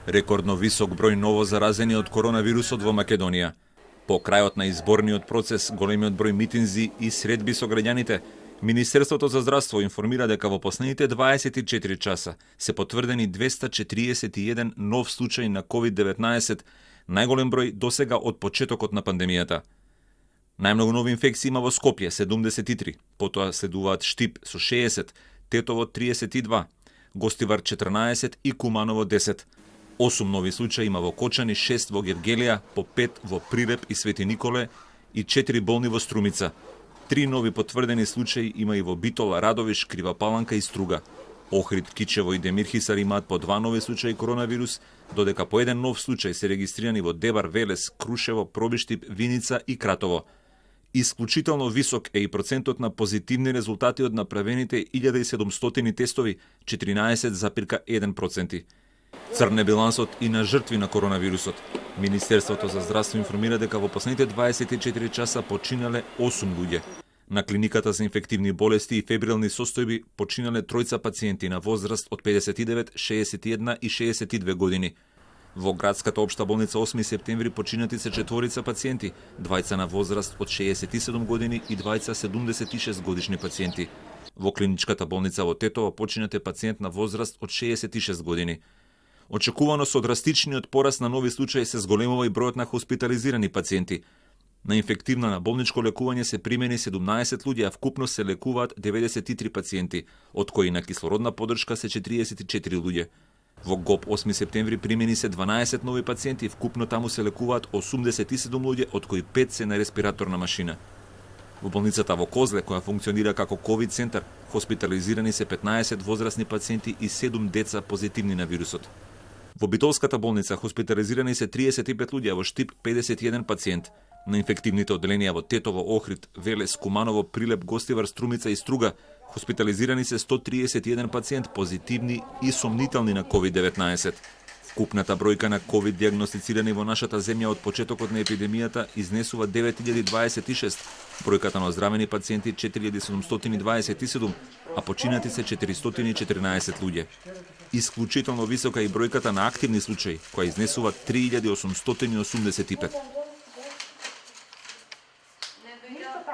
Рекордно висок број ново заразени од коронавирусот во Македонија. По крајот на изборниот процес, големиот број митинзи и средби со граѓаните, Министерството за здравство информира дека во последните 24 часа се потврдени 241 нов случај на COVID-19, најголем број досега од почетокот на пандемијата. Најмногу нови инфекции има во Скопје 73, потоа следуваат Штип со 60, Тетово 32, Гостивар 14 и Куманово 10. 8 нови случаи има во Кочани, 6 во Гевгелија, по 5 во Прилеп и Свети Николе и 4 болни во Струмица. 3 нови потврдени случаи има и во Битола, Радовиш, Крива Паланка и Струга. Охрид, Кичево и Демирхисар имаат по 2 нови случаи коронавирус, додека по еден нов случај се регистрирани во Дебар, Велес, Крушево, Пробиштип, Виница и Кратово. Исклучително висок е и процентот на позитивни резултати од направените 1700 тестови, 14,1%. Црн е билансот и на жртви на коронавирусот. Министерството за здравство информира дека во последните 24 часа починале 8 луѓе. На клиниката за инфективни болести и фебрилни состојби починале 3 пациенти на возраст од 59, 61 и 62 години. Во градската општа болница 8 септември починати се 4 пациенти, 2 на возраст од 67 години и 2 76 годишни пациенти. Во клиничката болница во Тетово починат е пациент на возраст од 66 години. Очекувано со драстичниот пораст на нови случаи се зголемува и бројот на хоспитализирани пациенти. На инфективна на болничко лекување се примени 17 луѓе, а вкупно се лекуваат 93 пациенти, од кои на кислородна поддршка се 44 луѓе. Во ГОП 8 септември примени се 12 нови пациенти, вкупно таму се лекуваат 87 луѓе, од кои 5 се на респираторна машина. Во болницата во Козле, која функционира како ковид центар, хоспитализирани се 15 возрастни пациенти и 7 деца позитивни на вирусот. Во Битолската болница хоспитализирани се 35 луѓе, во Штип 51 пациент. На инфективните одделенија во Тетово, Охрид, Велес, Куманово, Прилеп, Гостивар, Струмица и Струга хоспитализирани се 131 пациент позитивни и сомнителни на COVID-19. Вкупната бројка на COVID диагностицирани во нашата земја од почетокот на епидемијата изнесува 9026, бројката на оздравени пациенти 4727, а починати се 414 луѓе. Исклучително висока и бројката на активни случаи, која изнесува 3885.